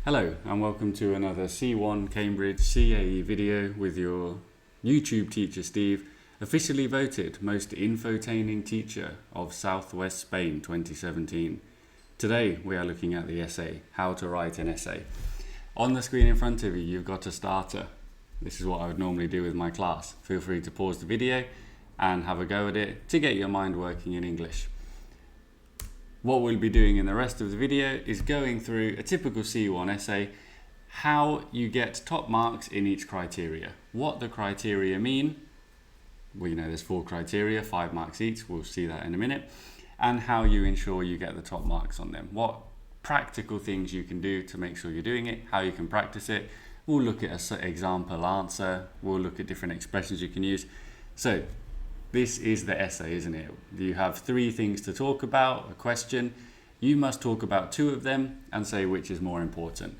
Hello and welcome to another C1 Cambridge CAE video with your YouTube teacher Steve, officially voted most infotaining teacher of Southwest Spain 2017. Today we are looking at the essay, How to Write an Essay. On the screen in front of you, you've got a starter. This is what I would normally do with my class. Feel free to pause the video and have a go at it to get your mind working in English. What we'll be doing in the rest of the video is going through a typical C1 essay, how you get top marks in each criteria, what the criteria mean. We know there's 4 criteria, 5 marks each, we'll see that in a minute, and how you ensure you get the top marks on them. What practical things you can do to make sure you're doing it, how you can practice it. We'll look at an example answer, we'll look at different expressions you can use. So this is the essay, isn't it? You have 3 things to talk about, a question. You must talk about 2 of them and say which is more important.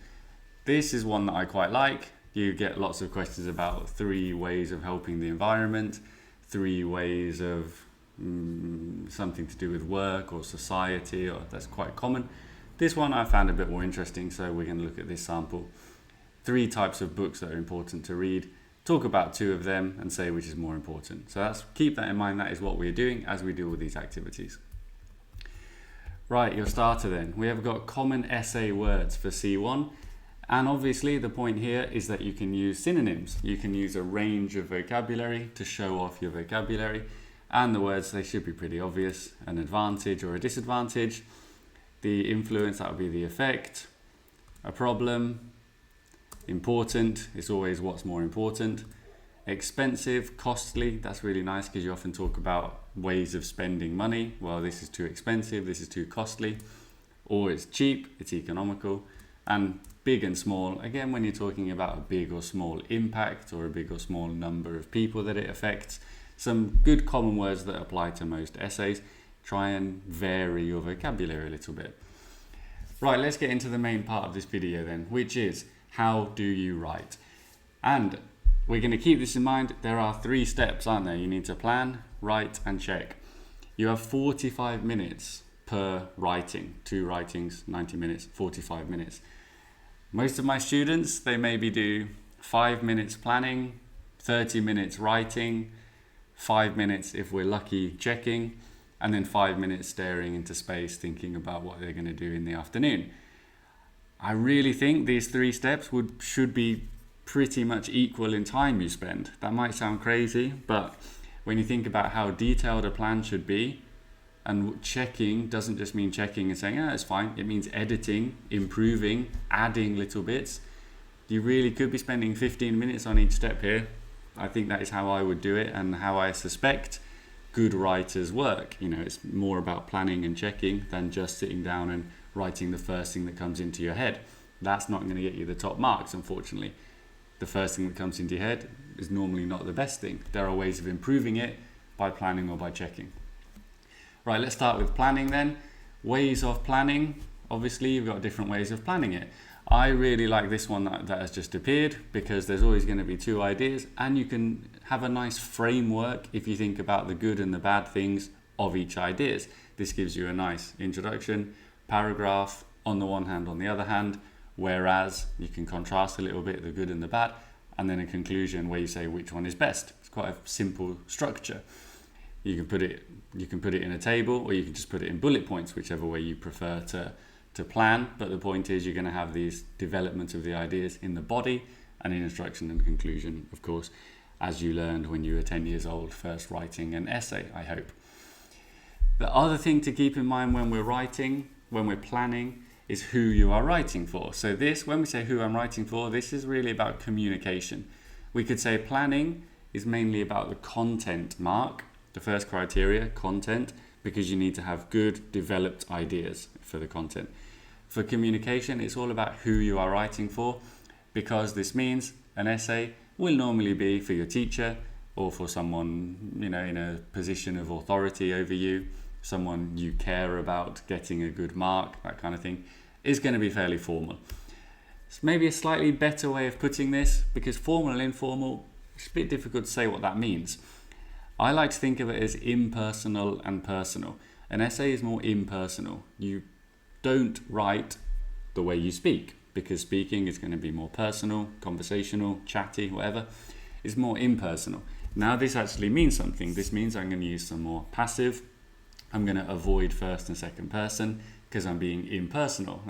This is one that I quite like. You get lots of questions about 3 ways of helping the environment, 3 ways of something to do with work or society, or that's quite common. This one I found a bit more interesting, so we're going to look at this sample. 3 types of books that are important to read. Talk about 2 of them and say which is more important. So keep that in mind. That is what we're doing as we do all these activities. Right, your starter then. We have got common essay words for C1. And obviously the point here is that you can use synonyms. You can use a range of vocabulary to show off your vocabulary. And the words, they should be pretty obvious. An advantage or a disadvantage. The influence, that would be the effect. A problem. Important is always what's more important. Expensive, costly, that's really nice because you often talk about ways of spending money. Well, this is too expensive, this is too costly. Or it's cheap, it's economical. And big and small, again, when you're talking about a big or small impact or a big or small number of people that it affects. Some good common words that apply to most essays. Try and vary your vocabulary a little bit. Right, let's get into the main part of this video then, which is how do you write? And we're going to keep this in mind. There are 3 steps, aren't there? You need to plan, write, and check. You have 45 minutes per writing. 2 writings, 90 minutes, 45 minutes. Most of my students, they maybe do 5 minutes planning, 30 minutes writing, 5 minutes, if we're lucky, checking, and then 5 minutes staring into space, thinking about what they're going to do in the afternoon. I really think these 3 steps should be pretty much equal in time you spend. That might sound crazy, but when you think about how detailed a plan should be, and checking doesn't just mean checking and saying, it's fine. It means editing, improving, adding little bits. You really could be spending 15 minutes on each step here. I think that is how I would do it and how I suspect good writers work. It's more about planning and checking than just sitting down and writing the first thing that comes into your head. That's not going to get you the top marks, unfortunately. The first thing that comes into your head is normally not the best thing. There are ways of improving it by planning or by checking. Right, let's start with planning then. Ways of planning. Obviously, you've got different ways of planning it. I really like this one that has just appeared because there's always going to be 2 ideas and you can have a nice framework if you think about the good and the bad things of each ideas. This gives you a nice introduction, paragraph on the one hand, on the other hand, whereas you can contrast a little bit the good and the bad, and then a conclusion where you say which one is best. It's quite a simple structure. You can put it in a table, or you can just put it in bullet points, whichever way you prefer to plan. But the point is you're going to have these developments of the ideas in the body and in introduction and conclusion, of course, as you learned when you were 10 years old, first writing an essay, I hope. The other thing to keep in mind when we're writing, when we're planning, is who you are writing for. So when we say who I'm writing for, this is really about communication. We could say planning is mainly about the content mark, the first criteria, content, because you need to have good developed ideas for the content. For communication, it's all about who you are writing for, because this means an essay will normally be for your teacher or for someone, in a position of authority over you, someone you care about getting a good mark, that kind of thing, is going to be fairly formal. It's maybe a slightly better way of putting this, because formal and informal, it's a bit difficult to say what that means. I like to think of it as impersonal and personal. An essay is more impersonal. You don't write the way you speak. because speaking is going to be more personal, conversational, chatty, whatever. It's more impersonal. Now this actually means something. This means I'm going to use some more passive. I'm going to avoid first and second person because I'm being impersonal.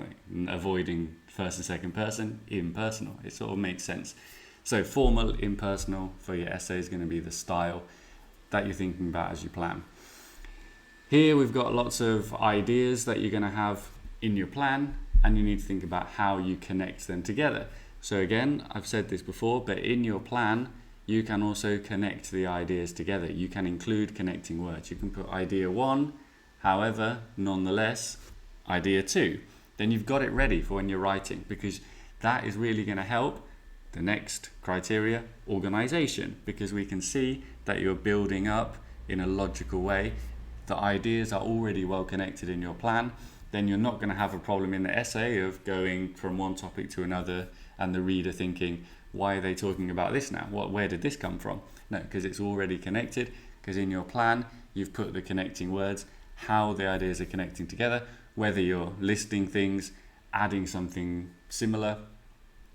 Avoiding first and second person, impersonal. It sort of makes sense. So formal, impersonal for your essay is going to be the style that you're thinking about as you plan. Here we've got lots of ideas that you're going to have in your plan, and you need to think about how you connect them together. So again, I've said this before, but in your plan, you can also connect the ideas together. You can include connecting words. You can put idea 1, however, nonetheless, idea 2. Then you've got it ready for when you're writing, because that is really going to help the next criteria, organization, because we can see that you're building up in a logical way. The ideas are already well connected in your plan. Then you're not going to have a problem in the essay of going from one topic to another and the reader thinking, why are they talking about this now? Where did this come from? No, because it's already connected, because in your plan you've put the connecting words, how the ideas are connecting together, whether you're listing things, adding something similar,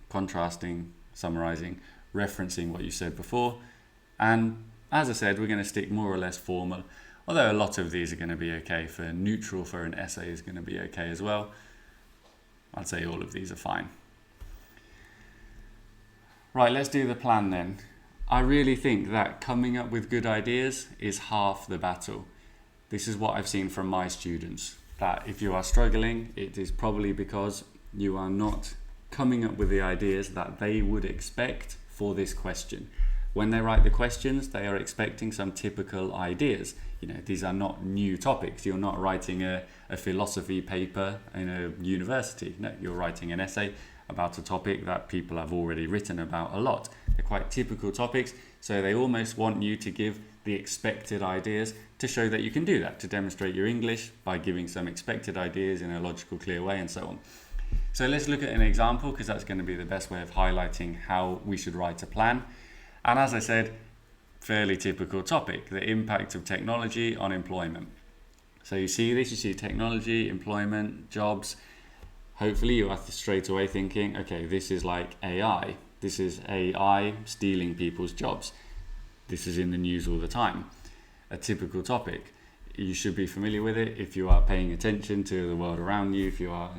contrasting, summarizing, referencing what you said before. And as I said, we're going to stick more or less formal, although a lot of these are going to be okay. For neutral for an essay is going to be okay as well. I'd say all of these are fine. Right, let's do the plan then. I really think that coming up with good ideas is half the battle. This is what I've seen from my students, that if you are struggling, it is probably because you are not coming up with the ideas that they would expect for this question. When they write the questions, they are expecting some typical ideas. These are not new topics. You're not writing a philosophy paper in a university. No, you're writing an essay about a topic that people have already written about a lot. They're quite typical topics, so they almost want you to give the expected ideas to show that you can do that, to demonstrate your English by giving some expected ideas in a logical, clear way, and so on. So let's look at an example, because that's going to be the best way of highlighting how we should write a plan. And as I said, fairly typical topic, the impact of technology on employment. So you see this, you see technology, employment, jobs. Hopefully you are straight away thinking, okay, this is like AI. This is AI stealing people's jobs. This is in the news all the time. A typical topic. You should be familiar with it if you are paying attention to the world around you, if you are,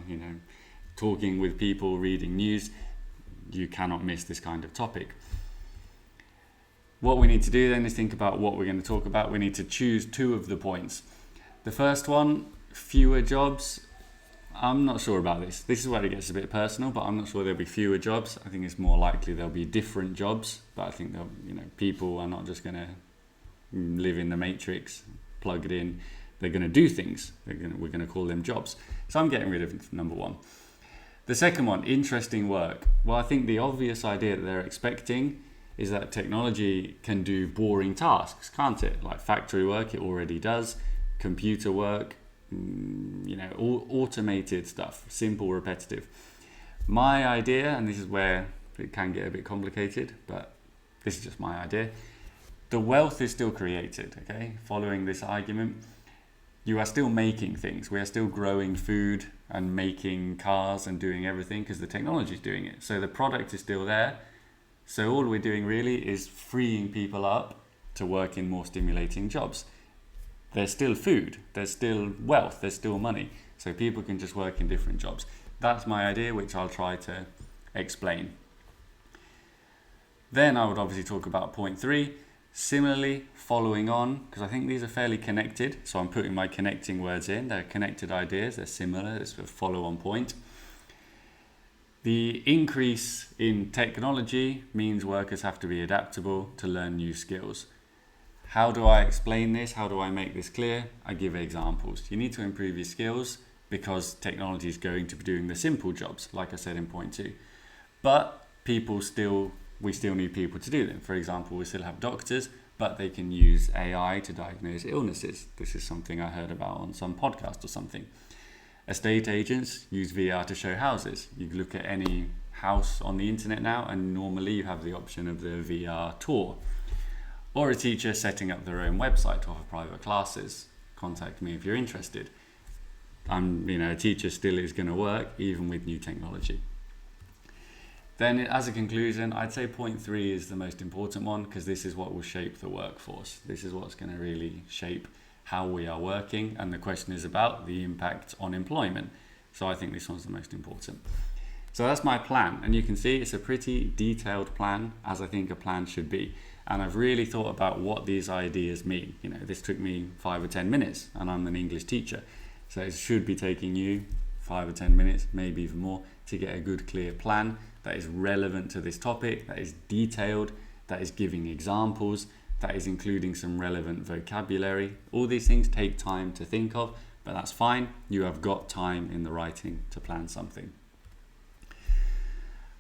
talking with people, reading news. You cannot miss this kind of topic. What we need to do then is think about what we're going to talk about. We need to choose 2 of the points. The first one, fewer jobs. I'm not sure about this. This is where it gets a bit personal, but I'm not sure there'll be fewer jobs. I think it's more likely there'll be different jobs, but I think people are not just going to live in the matrix, plug it in. They're going to do things. We're going to call them jobs. So I'm getting rid of number 1. The second one, interesting work. Well, I think the obvious idea that they're expecting is that technology can do boring tasks, can't it? Like factory work, it already does. Computer work, automated stuff, simple, repetitive. My idea, and this is where it can get a bit complicated, but this is just my idea. The wealth is still created, okay? Following this argument, you are still making things. We are still growing food and making cars and doing everything because the technology is doing it. So the product is still there. So all we're doing really is freeing people up to work in more stimulating jobs. There's still food, there's still wealth, there's still money. So people can just work in different jobs. That's my idea, which I'll try to explain. Then I would obviously talk about point 3. Similarly, following on, because I think these are fairly connected. So I'm putting my connecting words in. They're connected ideas, they're similar, it's a follow-on point. The increase in technology means workers have to be adaptable to learn new skills. How do I explain this? How do I make this clear? I give examples. You need to improve your skills because technology is going to be doing the simple jobs, like I said in point 2. But we still need people to do them. For example, we still have doctors, but they can use AI to diagnose illnesses. This is something I heard about on some podcast or something. Estate agents use VR to show houses. You look at any house on the internet now, and normally you have the option of the VR tour. Or a teacher setting up their own website to offer private classes. Contact me if you're interested. A teacher still is going to work even with new technology. Then as a conclusion, I'd say point 3 is the most important one, because this is what will shape the workforce. This is what's going to really shape how we are working, and the question is about the impact on employment. So I think this one's the most important. So that's my plan, and you can see it's a pretty detailed plan, as I think a plan should be. And I've really thought about what these ideas mean. This took me 5 or 10 minutes, and I'm an English teacher. So it should be taking you 5 or 10 minutes, maybe even more, to get a good, clear plan that is relevant to this topic, that is detailed, that is giving examples, that is including some relevant vocabulary. All these things take time to think of, but that's fine. You have got time in the writing to plan something.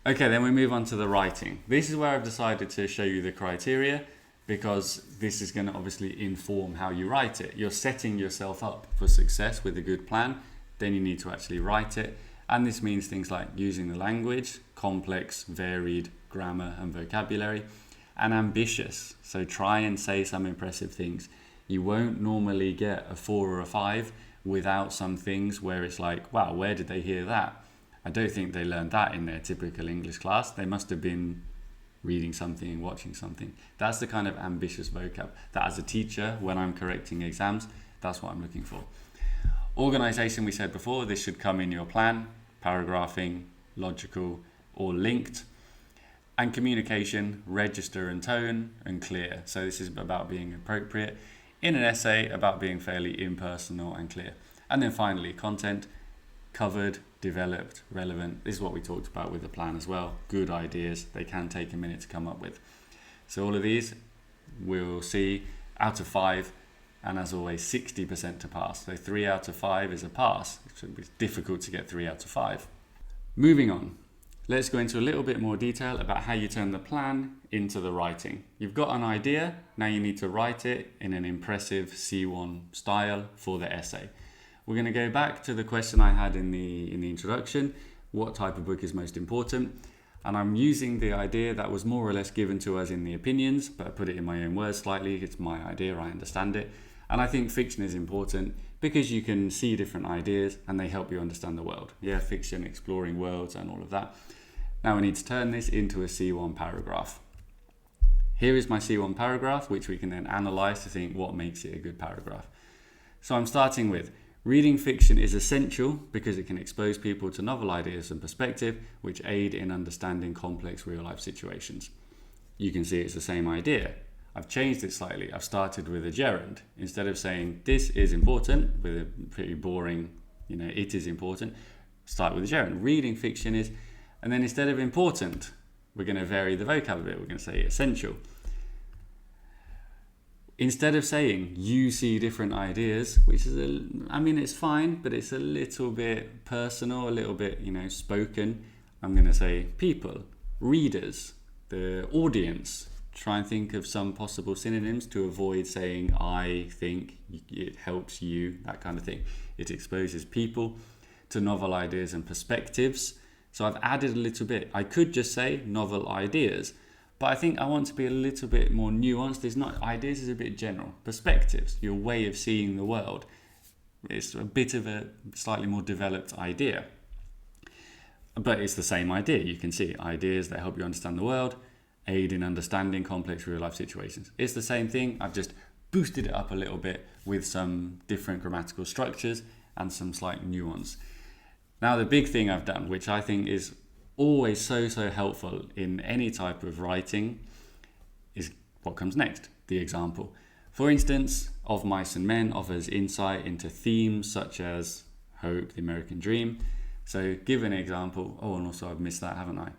Okay, then we move on to the writing. This is where I've decided to show you the criteria, because this is going to obviously inform how you write it. You're setting yourself up for success with a good plan, then you need to actually write it. And this means things like using the language, complex, varied grammar and vocabulary, and ambitious. So try and say some impressive things. You won't normally get a 4 or a 5 without some things where it's like, wow, where did they hear that? I don't think they learned that in their typical English class. They must have been reading something, watching something. That's the kind of ambitious vocab that as a teacher, when I'm correcting exams, that's what I'm looking for. Organisation, we said before, this should come in your plan, paragraphing, logical or linked. And communication, register and tone, and clear. So this is about being appropriate. In an essay, about being fairly impersonal and clear. And then finally, content, covered, developed, relevant. This is what we talked about with the plan as well. Good ideas, they can take a minute to come up with. So all of these, we'll see out of 5, and as always, 60% to pass. So 3 out of 5 is a pass. It's difficult to get 3 out of 5. Moving on. Let's go into a little bit more detail about how you turn the plan into the writing. You've got an idea, now you need to write it in an impressive C1 style for the essay. We're going to go back to the question I had in the introduction, what type of book is most important? And I'm using the idea that was more or less given to us in the opinions, but I put it in my own words slightly. It's my idea, I understand it. And I think fiction is important because you can see different ideas and they help you understand the world. Yeah, fiction, exploring worlds and all of that. Now we need to turn this into a C1 paragraph. Here is my C1 paragraph, which we can then analyze to think what makes it a good paragraph. So I'm starting with, reading fiction is essential because it can expose people to novel ideas and perspective, which aid in understanding complex real-life situations. You can see it's the same idea. I've changed it slightly. I've started with a gerund. Instead of saying this is important, with a pretty boring, it is important, start with a gerund. Reading fiction is, and then instead of important, we're going to vary the vocab a bit. We're going to say essential. Instead of saying you see different ideas, which is, it's fine, but it's a little bit personal, a little bit, spoken. I'm going to say people, readers, the audience. Try and think of some possible synonyms to avoid saying I think, it helps you, that kind of thing. It exposes people to novel ideas and perspectives. So I've added a little bit. I could just say novel ideas, but I think I want to be a little bit more nuanced. Ideas is a bit general. Perspectives, your way of seeing the world. It's a bit of a slightly more developed idea. But it's the same idea. You can see ideas that help you understand the world, aid in understanding complex real-life situations. It's the same thing. I've just boosted it up a little bit with some different grammatical structures and some slight nuance. Now, the big thing I've done, which I think is always so helpful in any type of writing, is what comes next, the example. For instance, Of Mice and Men offers insight into themes such as hope, the American dream. So give an example. Oh, and also I've missed that, haven't I?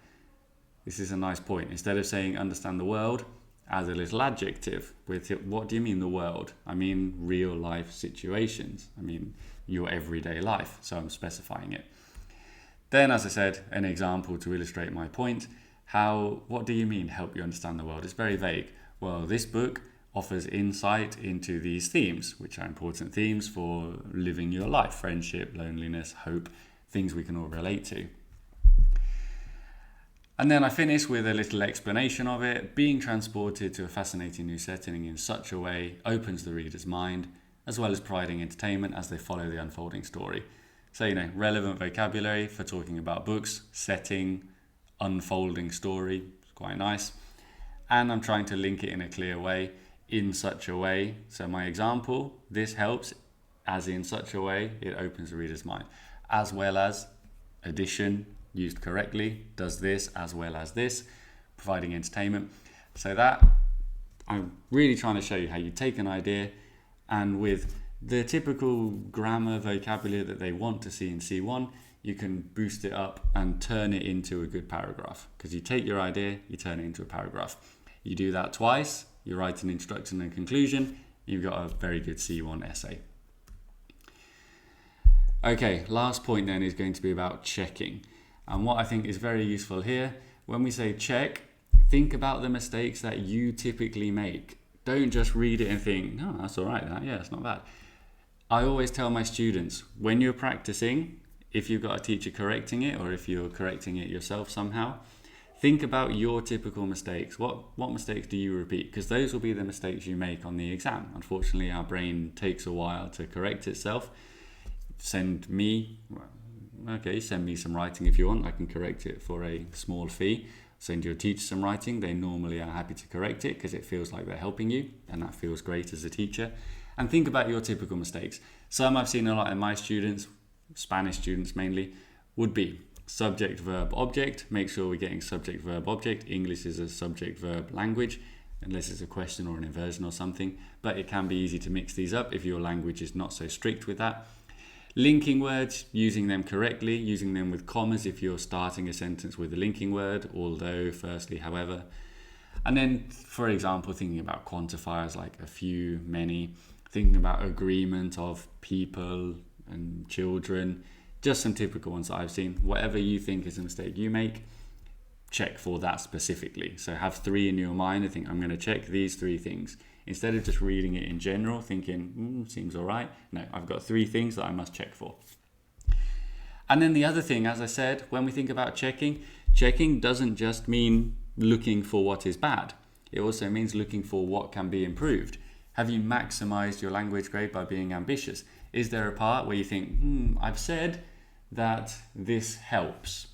This is a nice point. Instead of saying understand the world, add a little adjective with it. What do you mean the world? I mean real life situations. I mean your everyday life. So I'm specifying it. Then, as I said, an example to illustrate my point. What do you mean help you understand the world? It's very vague. Well, this book offers insight into these themes, which are important themes for living your life. Friendship, loneliness, hope, things we can all relate to. And then I finish with a little explanation of it. Being transported to a fascinating new setting in such a way opens the reader's mind, as well as providing entertainment as they follow the unfolding story. So, relevant vocabulary for talking about books, setting, unfolding story. It's quite nice. And I'm trying to link it in a clear way, in such a way. So my example, this helps, as in such a way, it opens the reader's mind. As well as, addition, used correctly, does this as well as this, providing entertainment. So that, I'm really trying to show you how you take an idea and with the typical grammar vocabulary that they want to see in C1, you can boost it up and turn it into a good paragraph. Because you take your idea, you turn it into a paragraph. You do that twice, you write an introduction and conclusion, you've got a very good C1 essay. Okay, last point then is going to be about checking. And what I think is very useful here, when we say check, think about the mistakes that you typically make. Don't just read it and think, no, that's all right, yeah, it's not bad. I always tell my students, when you're practicing, if you've got a teacher correcting it or if you're correcting it yourself somehow, think about your typical mistakes. What mistakes do you repeat? Because those will be the mistakes you make on the exam. Unfortunately, our brain takes a while to correct itself. Send me some writing if you want. I can correct it for a small fee. Send your teacher some writing. They normally are happy to correct it because it feels like they're helping you, and that feels great as a teacher. And think about your typical mistakes. Some I've seen a lot in my students, Spanish students mainly, would be subject, verb, object. Make sure we're getting subject, verb, object. English is a subject, verb language, unless it's a question or an inversion or something. But it can be easy to mix these up if your language is not so strict with that. Linking words, using them correctly, using them with commas if you're starting a sentence with a linking word, although, firstly, however. And then, for example, thinking about quantifiers like a few, many, thinking about agreement of people and children, just some typical ones that I've seen. Whatever you think is a mistake you make, check for that specifically. So have 3 in your mind. I think I'm going to check these 3 things. Instead of just reading it in general, thinking, seems all right. No, I've got 3 things that I must check for. And then the other thing, as I said, when we think about checking doesn't just mean looking for what is bad. It also means looking for what can be improved. Have you maximized your language grade by being ambitious? Is there a part where you think, I've said that this helps.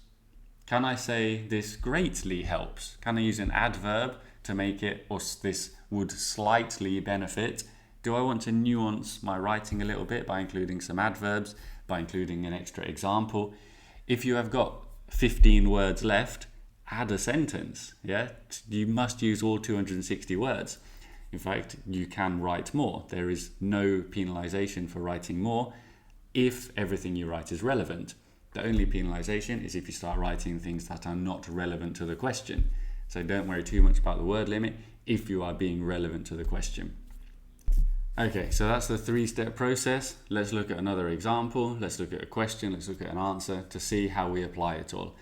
Can I say this greatly helps? Can I use an adverb to make it, or this would slightly benefit? Do I want to nuance my writing a little bit by including some adverbs, by including an extra example? If you have got 15 words left, add a sentence. Yeah, you must use all 260 words. In fact, you can write more. There is no penalization for writing more if everything you write is relevant. The only penalization is if you start writing things that are not relevant to the question. So don't worry too much about the word limit if you are being relevant to the question. Okay, so that's the 3-step process. Let's look at another example. Let's look at a question. Let's look at an answer to see how we apply it all.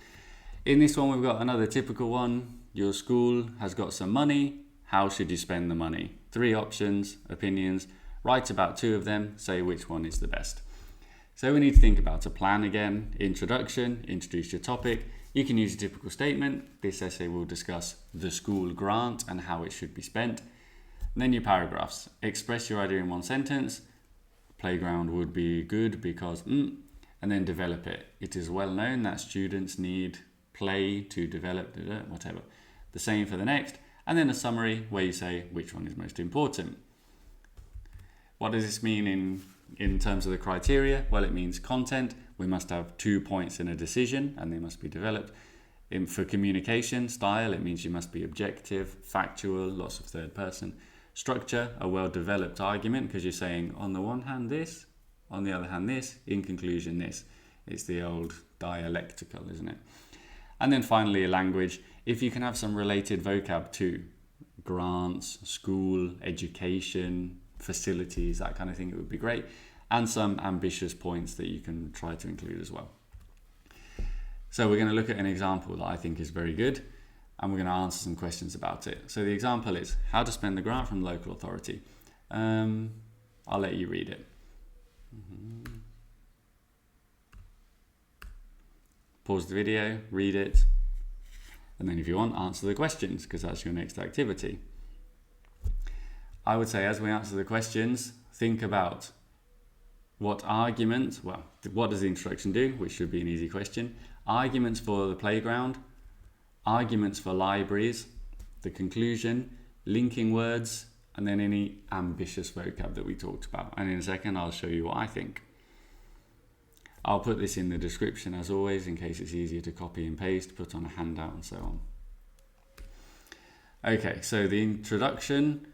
In this one, we've got another typical one. Your school has got some money. How should you spend the money? 3 options, opinions. Write about 2 of them. Say which one is the best. So we need to think about a plan again. Introduction, introduce your topic. You can use a typical statement. This essay will discuss the school grant and how it should be spent. And then your paragraphs. Express your idea in 1 sentence. Playground would be good because, and then develop it. It is well known that students need play to develop, whatever. The same for the next. And then a summary where you say which one is most important. What does this mean in terms of the criteria? Well, it means content. We must have 2 points in a decision and they must be developed. For communication style, it means you must be objective, factual, lots of third person. Structure, a well-developed argument, because you're saying on the one hand this, on the other hand this, in conclusion this. It's the old dialectical, isn't it? And then finally, a language. If you can have some related vocab too, grants, school, education, facilities, that kind of thing, it would be great. And some ambitious points that you can try to include as well. So we're going to look at an example that I think is very good, and we're going to answer some questions about it. So the example is how to spend the grant from the local authority. I'll let you read it. Pause the video, read it, and then if you want, answer the questions, because that's your next activity. I would say as we answer the questions, think about what arguments, what does the introduction do, which should be an easy question. Arguments for the playground, arguments for libraries, the conclusion, linking words, and then any ambitious vocab that we talked about. And in a second, I'll show you what I think. I'll put this in the description as always, in case it's easier to copy and paste, put on a handout and so on. Okay, so the introduction,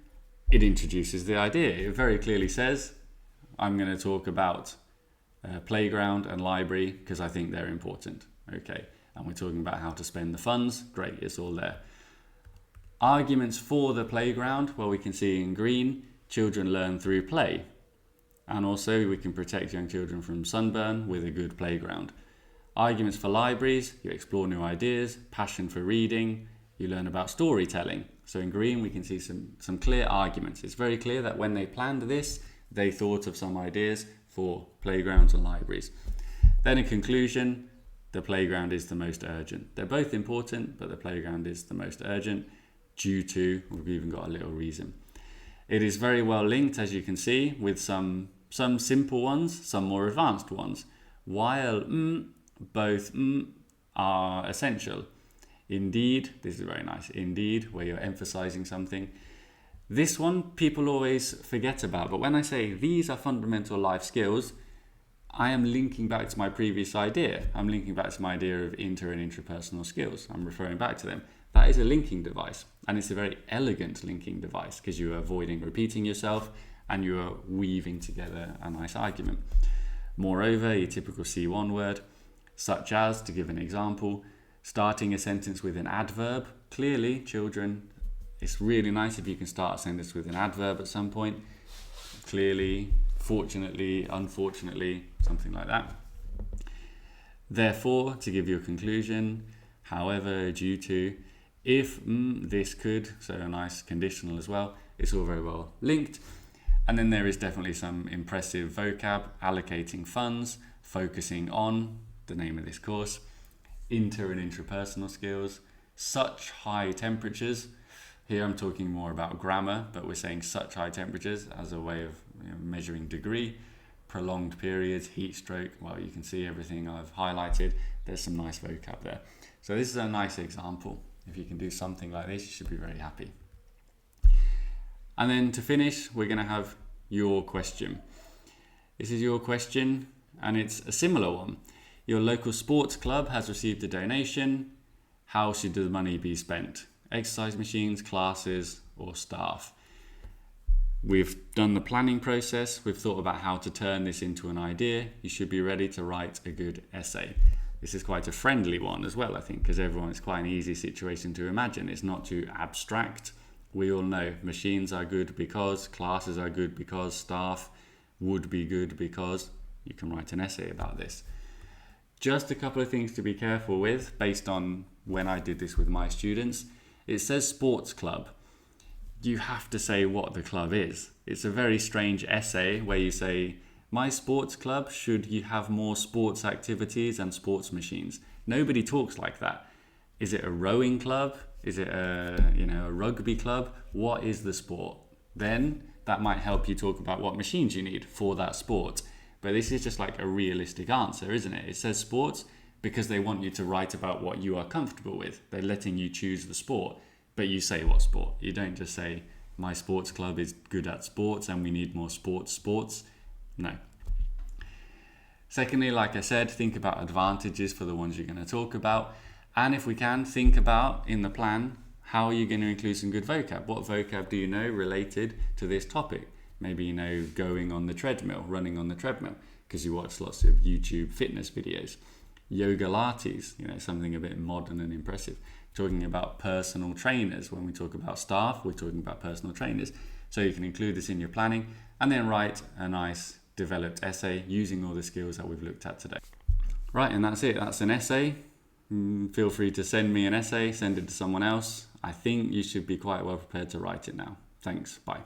it introduces the idea. It very clearly says, I'm going to talk about playground and library because I think they're important. Okay, and we're talking about how to spend the funds. Great, it's all there. Arguments for the playground, well, we can see in green, children learn through play. And also we can protect young children from sunburn with a good playground. Arguments for libraries, you explore new ideas, passion for reading, you learn about storytelling. So in green we can see some clear arguments. It's very clear that when they planned this, they thought of some ideas for playgrounds and libraries. Then in conclusion, the playground is the most urgent. They're both important, but the playground is the most urgent due to, we've even got a little reason. It is very well linked, as you can see, with some simple ones, some more advanced ones. While both are essential. Indeed, this is very nice. Indeed, where you're emphasizing something. This one people always forget about, but when I say these are fundamental life skills, I am linking back to my previous idea. I'm linking back to my idea of inter and intrapersonal skills. I'm referring back to them. That is a linking device, and it's a very elegant linking device because you are avoiding repeating yourself and you are weaving together a nice argument. Moreover, your typical C1 word, such as, to give an example, starting a sentence with an adverb. Clearly, children, it's really nice if you can start a sentence with an adverb at some point. Clearly, fortunately, unfortunately, something like that. Therefore, to give you a conclusion, however, due to, if, this could, so a nice conditional as well. It's all very well linked. And then there is definitely some impressive vocab, allocating funds, focusing on, the name of this course, inter and intrapersonal skills, such high temperatures. Here I'm talking more about grammar, but we're saying such high temperatures as a way of measuring degree, prolonged periods, heat stroke. Well, you can see everything I've highlighted. There's some nice vocab there. So this is a nice example. If you can do something like this, you should be very happy. And then to finish, we're going to have your question. This is your question, and it's a similar one. Your local sports club has received a donation. How should the money be spent? Exercise machines, classes, or staff? We've done the planning process. We've thought about how to turn this into an idea. You should be ready to write a good essay. This is quite a friendly one as well, I think, because it's quite an easy situation to imagine. It's not too abstract. We all know machines are good because, classes are good because, staff would be good because. You can write an essay about this. Just a couple of things to be careful with based on when I did this with my students. It says sports club. You have to say what the club is. It's a very strange essay where you say, my sports club, should you have more sports activities and sports machines? Nobody talks like that. Is it a rowing club? Is it a rugby club? What is the sport? Then that might help you talk about what machines you need for that sport. But this is just like a realistic answer, isn't it? It says sports because they want you to write about what you are comfortable with. They're letting you choose the sport, but you say what sport. You don't just say, my sports club is good at sports and we need more sports. No. Secondly, like I said, think about advantages for the ones you're going to talk about. And if we can, think about in the plan, how are you going to include some good vocab? What vocab do you know related to this topic? Maybe you know going on the treadmill, running on the treadmill, because you watch lots of YouTube fitness videos. Yoga lattes, something a bit modern and impressive. Talking about personal trainers. When we talk about staff, we're talking about personal trainers. So you can include this in your planning and then write a nice developed essay using all the skills that we've looked at today. Right, and that's it. That's an essay. Feel free to send me an essay, send it to someone else. I think you should be quite well prepared to write it now. Thanks, bye.